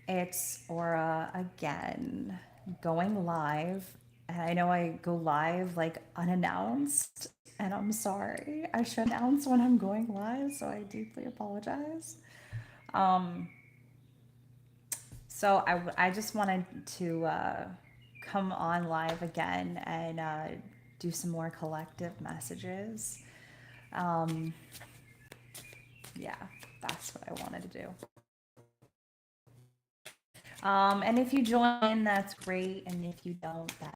It's Aura again, going live. And I know I go live like unannounced, and I'm sorry. I should announce when I'm going live, so I deeply apologize. Um, so I just wanted to come on live again and do some more collective messages. Um, yeah, that's what I wanted to do. And if you join, that's great. And if you don't, that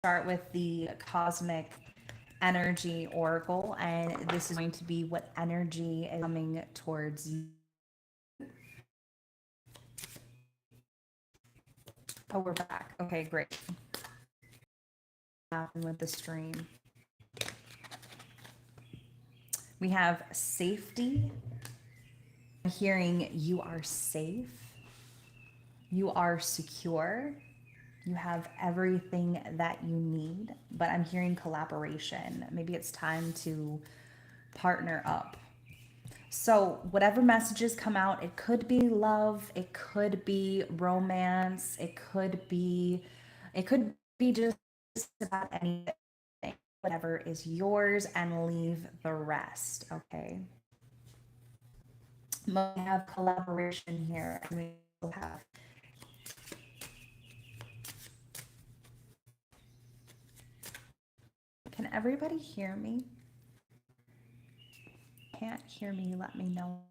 start with the cosmic energy oracle, and this is going to be what energy is coming towards you. Oh, we're back. Okay, great. What happened with the stream? We have safety. I'm hearing you are safe. You are secure. You have everything that you need, but I'm hearing collaboration. Maybe it's time to partner up. So, whatever messages come out, it could be love, it could be romance, it could be just about anything. Whatever is yours, and leave the rest, okay? We have collaboration here, and we have. Can everybody hear me? Can't hear me, let me know.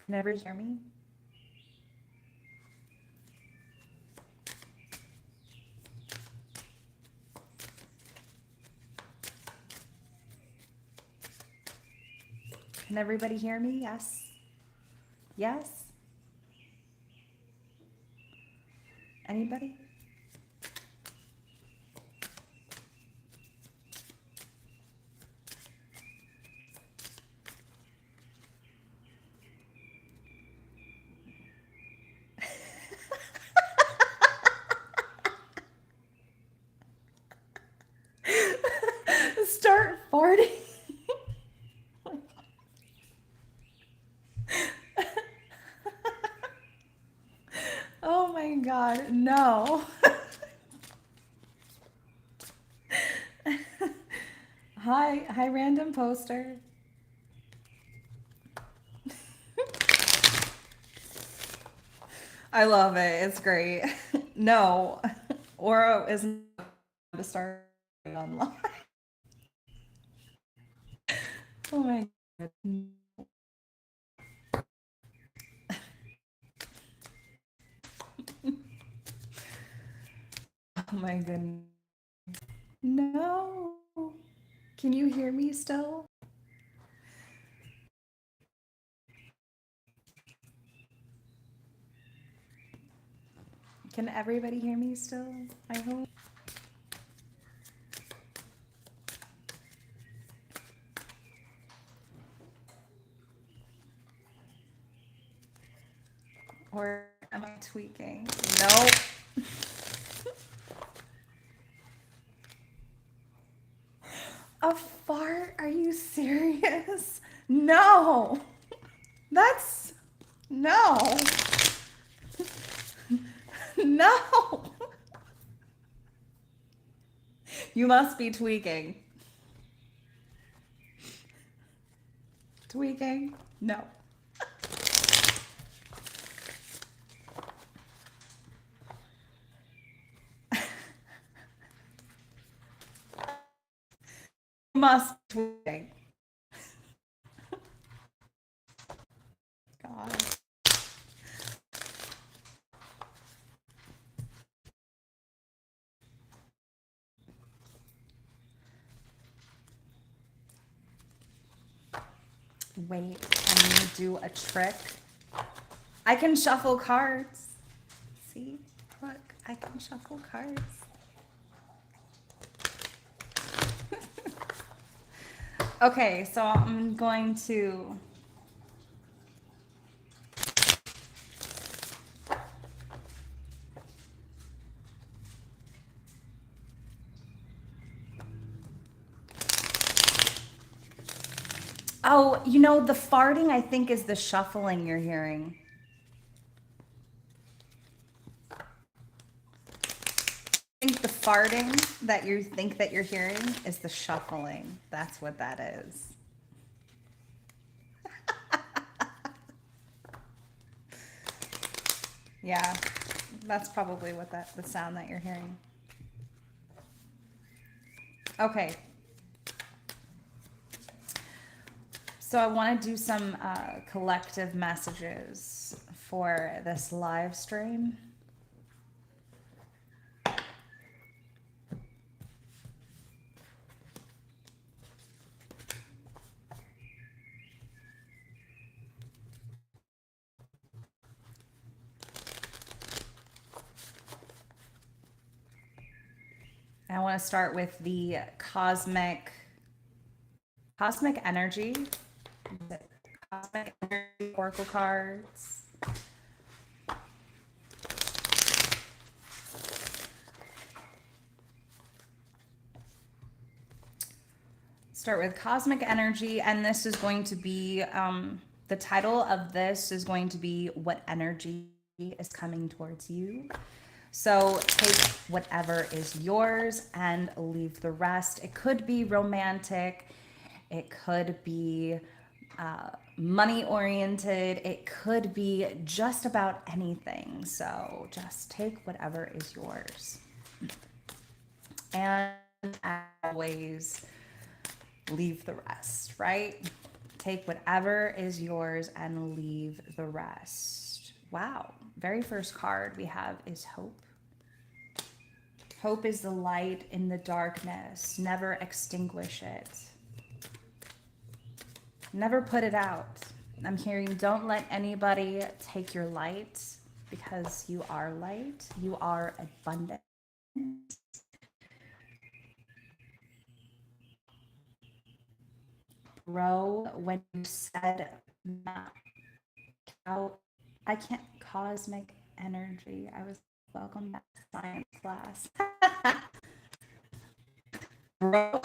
Can everybody hear me? Can everybody hear me? Yes? Yes? Anybody? Start farting. Oh my god, no. Hi, random poster. I love it. It's great. No, Oro isn't to start online. Oh my god. Oh my goodness. No. Can you hear me still? Can everybody hear me still? I hope. Or am I tweaking? Nope. A fart? Are you serious? No. That's no. No. You must be tweaking. Tweaking? No. You must be tweaking. God. Wait, I'm gonna do a trick. I can shuffle cards. See? Look, I can shuffle cards. Okay, so I'm going to. Oh, you know, the farting, I think, is the shuffling you're hearing. I think the farting that you think that you're hearing is the shuffling. That's what that is. Yeah, that's probably what the sound that you're hearing. Okay. So I want to do some collective messages for this live stream. I want to start with the cosmic energy. Cosmic energy oracle cards. Start with cosmic energy, and this is going to be the title of this is going to be what energy is coming towards you. So take whatever is yours and leave the rest. It could be romantic, it could be money oriented, it could be just about anything. So just take whatever is yours. And as always, leave the rest, right? Take whatever is yours and leave the rest. Wow. Very first card we have is hope. Hope is the light in the darkness. Never extinguish it. Never put it out. I'm hearing don't let anybody take your light because you are light. You are abundant. Bro, when you said out, I can't cosmic energy. I was welcome back to science class. Bro,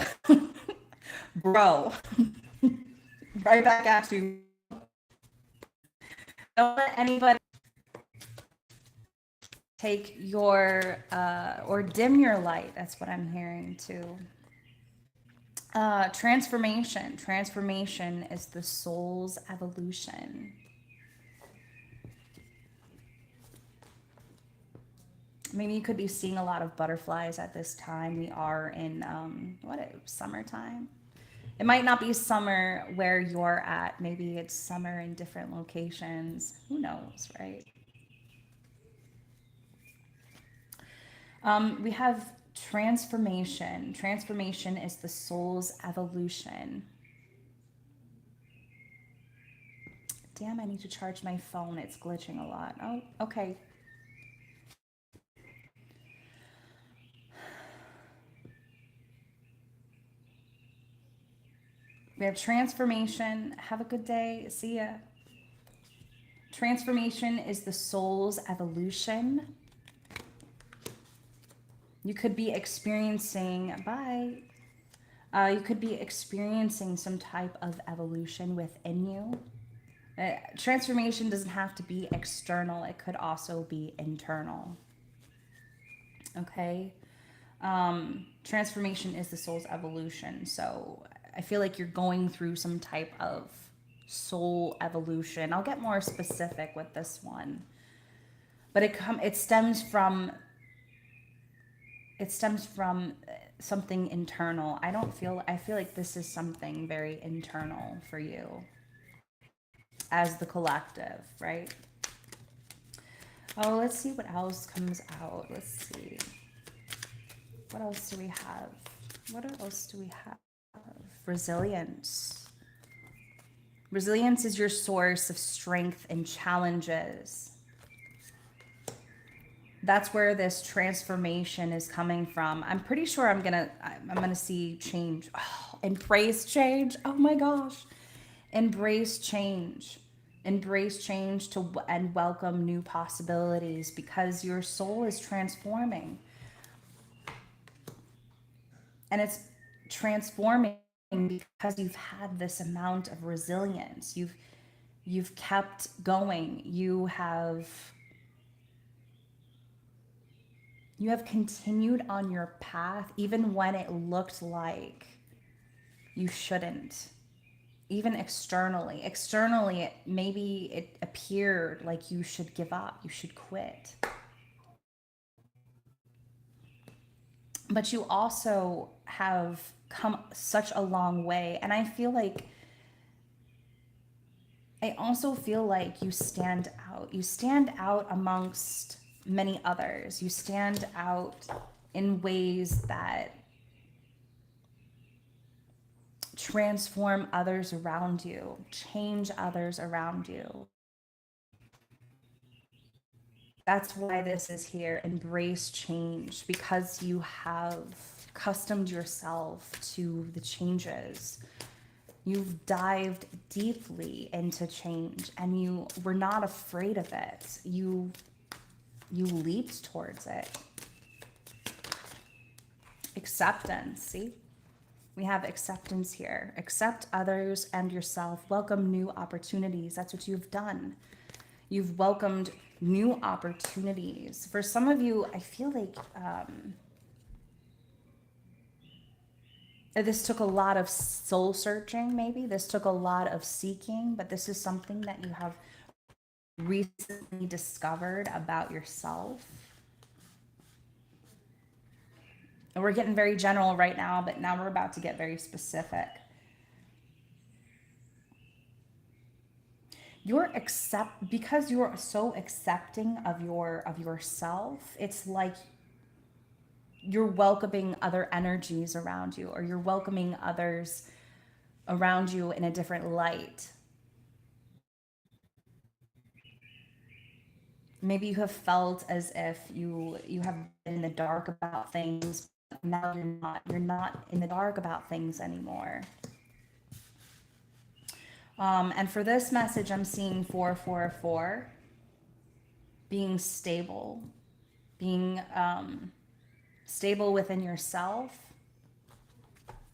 bro, right back at you. Don't let anybody take your or dim your light. That's what I'm hearing too. Transformation. Transformation is the soul's evolution. Maybe you could be seeing a lot of butterflies at this time. We are in summertime. It might not be summer where you're at. Maybe it's summer in different locations. Who knows, right? We have transformation. Transformation is the soul's evolution. Damn, I need to charge my phone. It's glitching a lot. Oh, okay. We have transformation. Have a good day. See ya. Transformation is the soul's evolution. You could be experiencing, you could be experiencing some type of evolution within you. Transformation doesn't have to be external. It could also be internal. Okay. Transformation is the soul's evolution. So I feel like you're going through some type of soul evolution. I'll get more specific with this one, but it stems from something internal. I feel like this is something very internal for you as the collective, right? Oh, let's see what else comes out. Let's see. What else do we have? What else do we have? Resilience. Resilience is your source of strength in challenges. That's where this transformation is coming from. I'm pretty sure I'm gonna see change. Oh, embrace change. Oh my gosh. Embrace change. Embrace change and welcome new possibilities because your soul is transforming. And it's transforming because you've had this amount of resilience. You've kept going. You have continued on your path even when it looked like you shouldn't. Even externally. Externally, maybe it appeared like you should give up, you should quit. But you also have come such a long way. And I also feel like you stand out. You stand out amongst many others. You stand out in ways that transform others around you, change others around you. That's why this is here. Embrace change, because you have accustomed yourself to the changes. You've dived deeply into change and you were not afraid of it. You leaped towards it. Acceptance, see? We have acceptance here. Accept others and yourself. Welcome new opportunities. That's what you've done. You've welcomed new opportunities. For some of you, I feel like this took a lot of soul searching, maybe. This took a lot of seeking, but this is something that you have recently discovered about yourself. And we're getting very general right now, but now we're about to get very specific. Because you're so accepting of yourself, it's like you're welcoming other energies around you, or you're welcoming others around you in a different light. Maybe you have felt as if you have been in the dark about things. Now you're not in the dark about things anymore. And for this message, I'm seeing 444, being stable, being stable within yourself,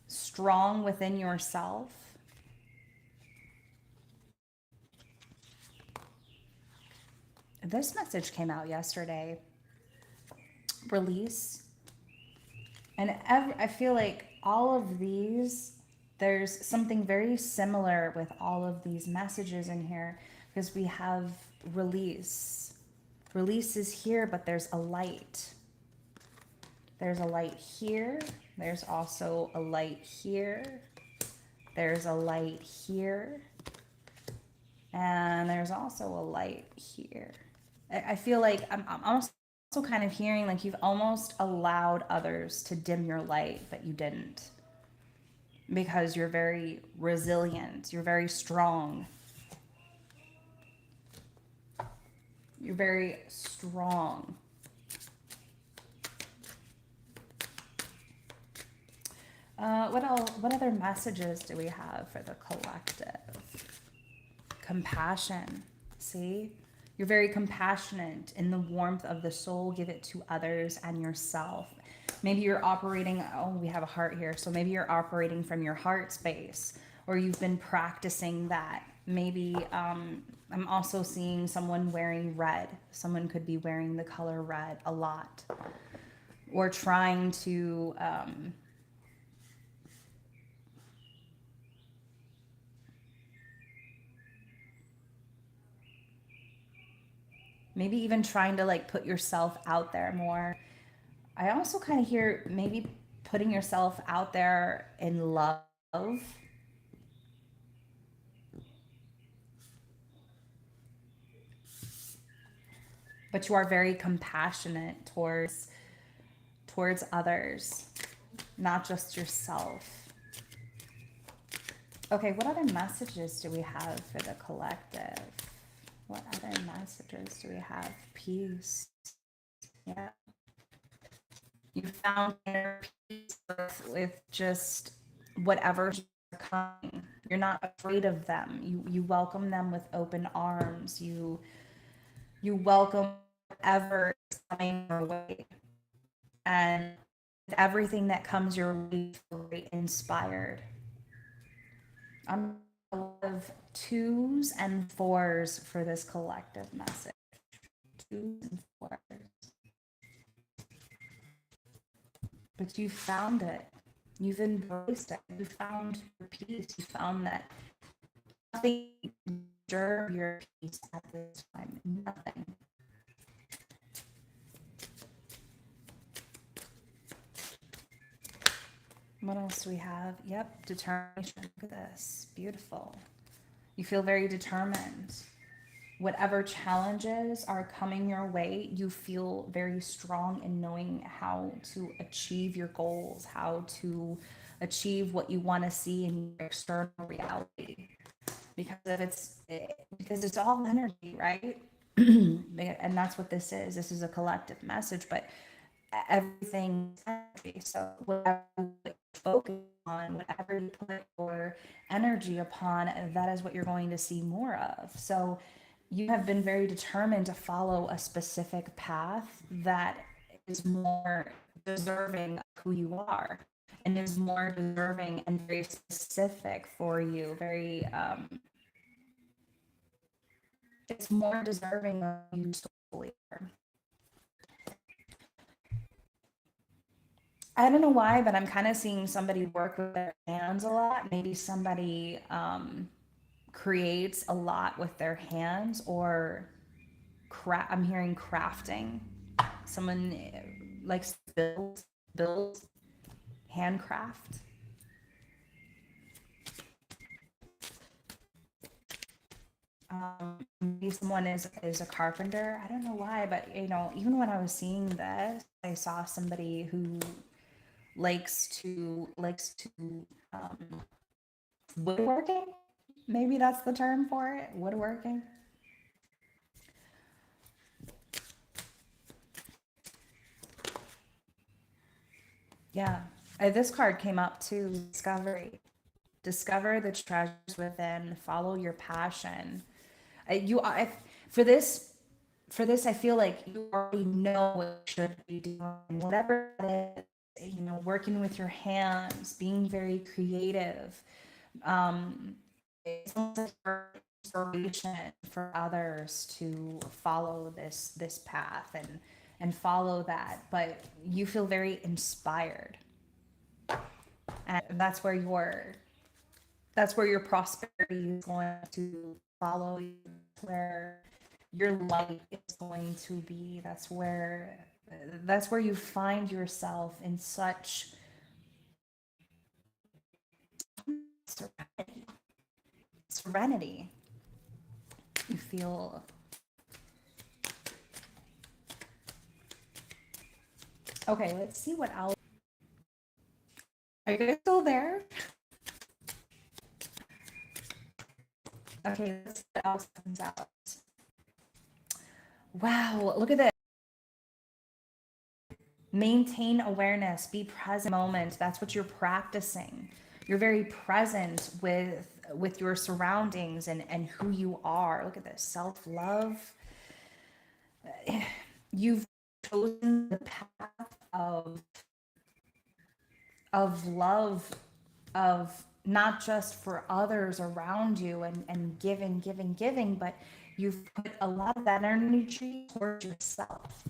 strong within yourself. This message came out yesterday. Release. And I feel like all of these, there's something very similar with all of these messages in here, because we have release. Release is here, but there's a light. There's a light here. There's also a light here. There's a light here. And there's also a light here. I feel like I'm also kind of hearing like you've almost allowed others to dim your light, but you didn't. Because you're very resilient. You're very strong. You're very strong. What else? What other messages do we have for the collective? Compassion. See? You're very compassionate. In the warmth of the soul, give it to others and yourself. Maybe you're operating, oh, we have a heart here. So maybe you're operating from your heart space, or you've been practicing that. Maybe I'm also seeing someone wearing red. Someone could be wearing the color red a lot, or trying to maybe even trying to like put yourself out there more. I also kind of hear maybe putting yourself out there in love. But you are very compassionate towards others, not just yourself. Okay, what other messages do we have for the collective? What other messages do we have? Peace. Yeah. You found inner peace with just whatever's coming. You're not afraid of them. You welcome them with open arms. You welcome whatever is coming your way. And with everything that comes your way, you feel very inspired. I'm a lot of twos and fours for this collective message. Twos and fours. But you found it. You've embraced it. You found your peace. You found that nothing disturb your peace at this time. Nothing. What else do we have? Yep, determination. Look at this. Beautiful. You feel very determined. Whatever challenges are coming your way, you feel very strong in knowing how to achieve your goals, how to achieve what you want to see in your external reality. Because it's all energy, right? And that's what this is. This is a collective message, but everything is energy. So whatever you focus on, whatever you put your energy upon, that is what you're going to see more of. So you have been very determined to follow a specific path that is more deserving of who you are and is more deserving and very specific for you. Very, it's more deserving of you solely. I don't know why, but I'm kind of seeing somebody work with their hands a lot. Maybe somebody creates a lot with their hands, or I'm hearing crafting. Someone likes build, handcraft. Maybe someone is a carpenter. I don't know why, but even when I was seeing this, I saw somebody who likes to um, woodworking. Maybe that's the term for it. Woodworking. Yeah. This card came up too. Discovery. Discover the treasures within. Follow your passion. You I for this I feel like you already know what you should be doing, whatever it is, working with your hands, being very creative. It's almost like inspiration for others to follow this path and follow that, but you feel very inspired, and that's where your prosperity is going to follow you, where your light is going to be. That's where you find yourself in such serenity. You feel okay. Let's see what else. Are you guys still there? Okay, let's see what else comes out. Wow, look at this. Maintain awareness, be present moment. That's what you're practicing. You're very present with your surroundings and who you are. Look at this. Self-love. You've chosen the path of love, of not just for others around you and giving, but you've put a lot of that energy towards yourself.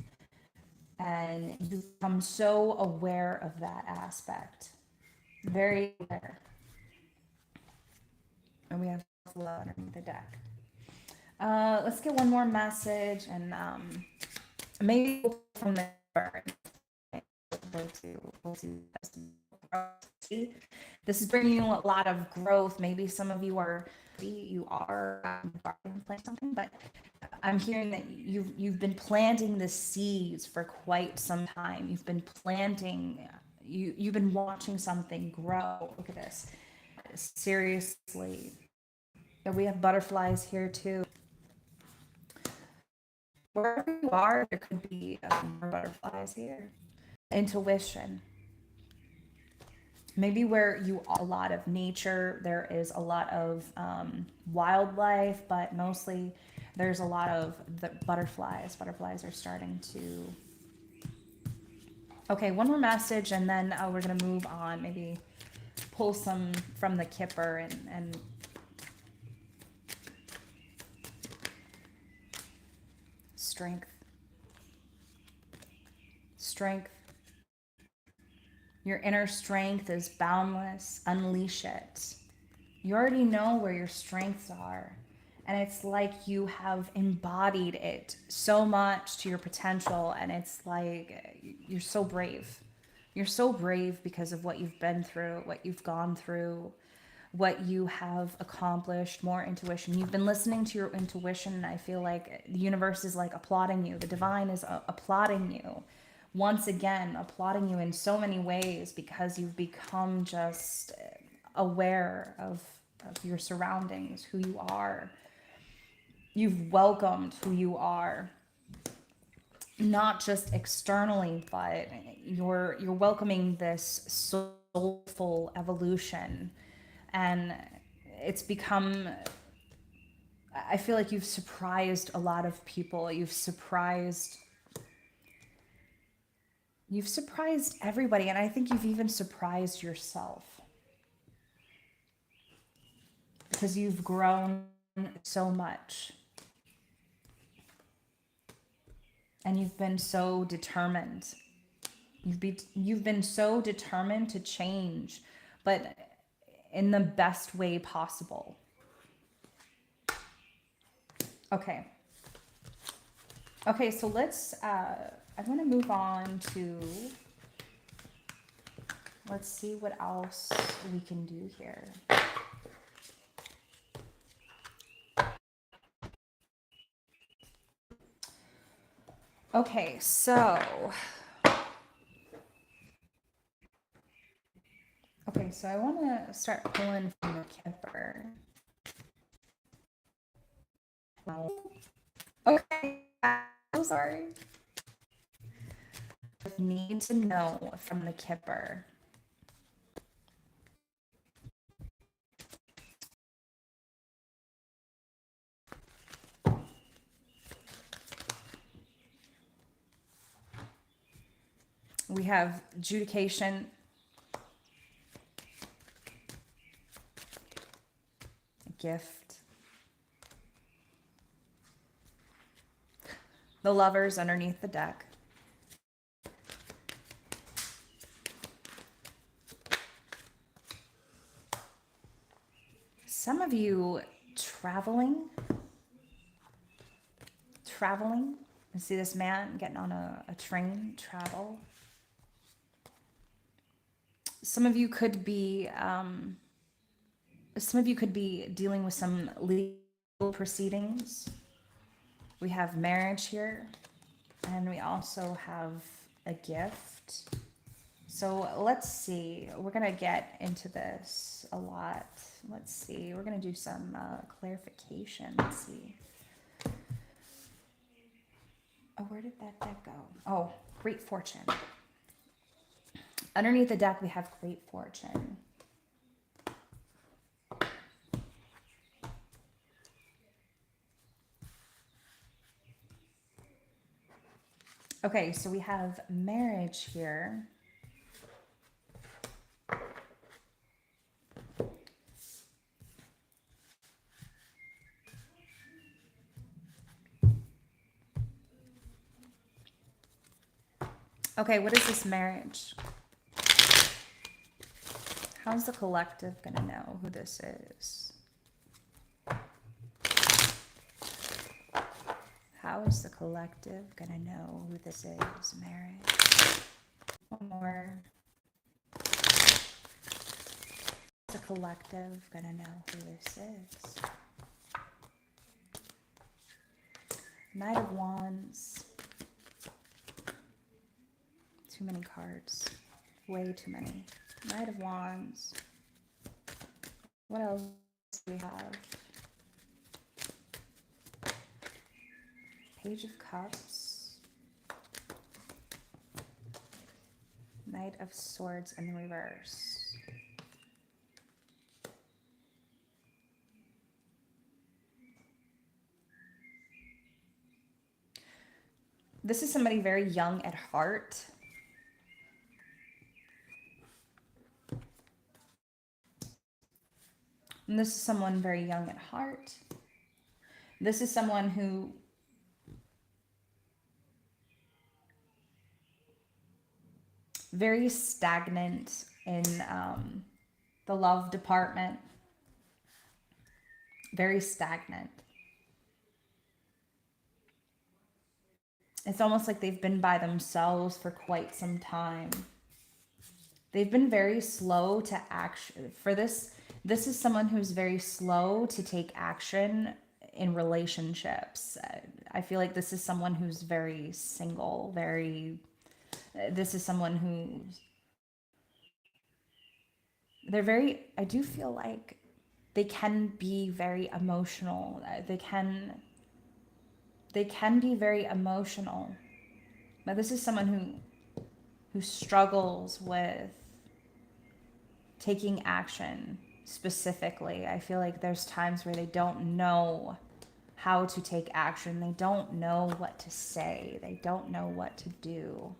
And you become so aware of that aspect. Very aware. And we have love underneath the deck. Let's get one more message, and maybe from there. We'll see. This is bringing you a lot of growth. Maybe some of you are plant something, but I'm hearing that you've been planting the seeds for quite some time. You've been planting. You've been watching something grow. Look at this. Seriously, we have butterflies here too. Wherever you are, there could be more butterflies here. Intuition. Maybe where you are, a lot of nature, there is a lot of wildlife, but mostly there's a lot of the butterflies. Butterflies are starting to. Okay, one more message, and then we're gonna move on. Maybe pull some from the Kipper and strength. Strength. Your inner strength is boundless. Unleash it. You already know where your strengths are. And it's like you have embodied it so much to your potential. And it's like you're so brave. You're so brave because of what you've been through, what you've gone through, what you have accomplished, more intuition. You've been listening to your intuition. And I feel like the universe is like applauding you. The divine is applauding you. Once again, applauding you in so many ways because you've become just aware of your surroundings, who you are. You've welcomed who you are, not just externally, but you're welcoming this soulful evolution. And it's become, I feel like you've surprised a lot of people. You've surprised everybody, and I think you've even surprised yourself because you've grown so much and you've been so determined. You've been so determined to change, but in the best way possible. Okay, so let's I'm going to move on to, let's see what else we can do here. Okay, so I want to start pulling from the Kipper. Okay, I'm sorry. Need to know from the Kipper. We have adjudication, gift, the Lovers underneath the deck. Some of you traveling. I see this man getting on a train, travel. Some of you could be dealing with some legal proceedings. We have marriage here, and we also have a gift. So let's see. We're going to get into this a lot. Let's see. We're going to do some clarification. Let's see. Oh, where did that deck go? Oh, great fortune. Underneath the deck, we have great fortune. Okay, so we have marriage here. Okay, what is this marriage? How's the collective gonna know who this is? How is the collective gonna know who this is? Marriage. One more. Is the collective gonna know who this is? Knight of Wands. Too many cards. Way too many. Knight of Wands. What else do we have? Page of Cups. Knight of Swords in the reverse. This is somebody very young at heart. And this is someone very young at heart. This is someone who very stagnant in the love department, very stagnant. It's almost like they've been by themselves for quite some time. They've been very slow to action for this. This is someone who's very slow to take action in relationships. I feel like this is someone who's very single, very, this is someone who's, they're very, I do feel like they can be very emotional. They can be very emotional. But this is someone who struggles with taking action specifically. I feel like there's times where they don't know how to take action. They don't know what to say. They don't know what to do.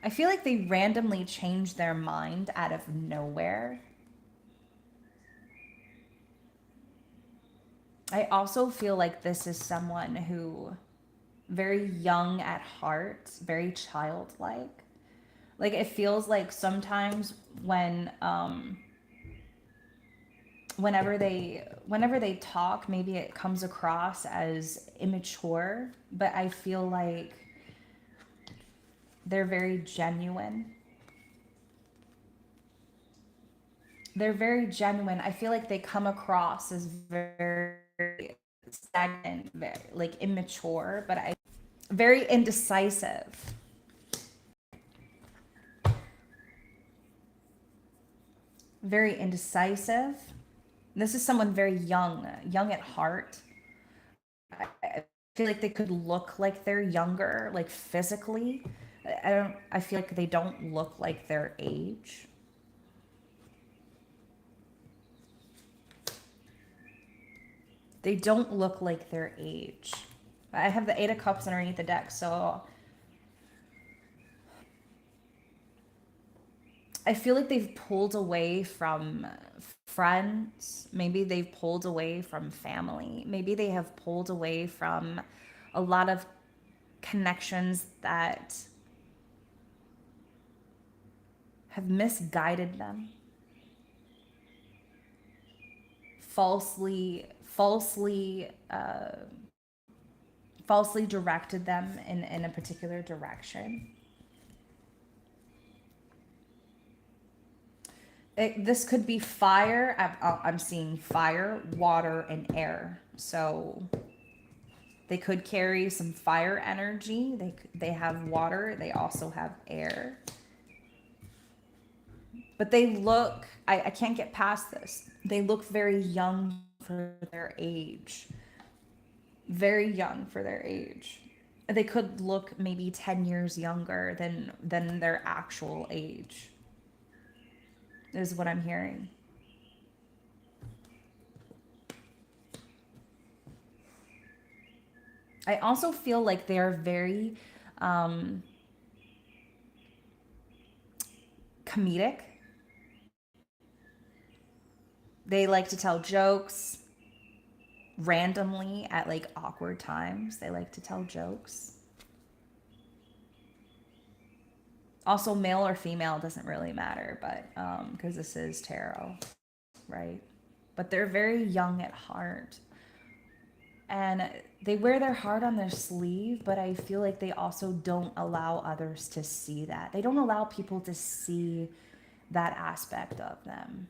I feel like they randomly change their mind out of nowhere. I also feel like this is someone who very young at heart, very childlike. Like it feels like sometimes when whenever they talk, maybe it comes across as immature, but I feel like they're very genuine. They're very genuine. I feel like they come across as very stagnant, very like immature, but I very indecisive. Very indecisive. This is someone very young, young at heart. I feel like they could look like they're younger, like physically. I feel like they don't look like their age. They don't look like their age. I have the Eight of Cups underneath the deck, so I feel like they've pulled away from friends. Maybe they've pulled away from family. Maybe they have pulled away from a lot of connections that have misguided them, falsely directed them in a particular direction. This could be fire. I'm seeing fire, water, and air. So they could carry some fire energy. They have water. They also have air. But they look. I can't get past this. They look very young for their age. Very young for their age. They could look maybe 10 years younger than their actual age. Is what I'm hearing. I also feel like they're very comedic. They like to tell jokes randomly at like awkward times. They like to tell jokes. Also, male or female doesn't really matter, but because this is tarot, right? But they're very young at heart. And they wear their heart on their sleeve, but I feel like they also don't allow others to see that. They don't allow people to see that aspect of them.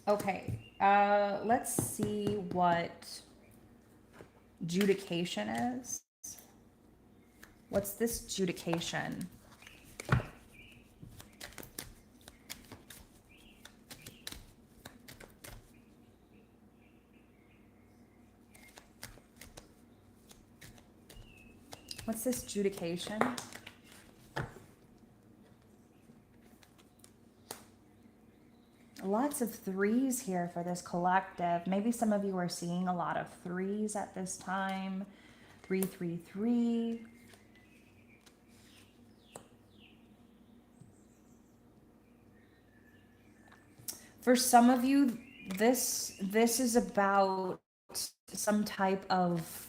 Okay, let's see what judication is. What's this judication? What's this judication? Lots of threes here for this collective. Maybe some of you are seeing a lot of threes at this time. 333. For some of you, this is about some type of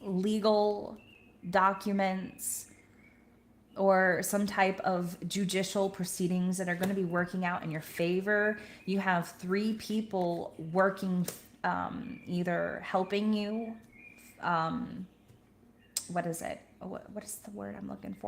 legal documents or some type of judicial proceedings that are going to be working out in your favor. You have 3 people working, either helping you. What is it? What is the word I'm looking for?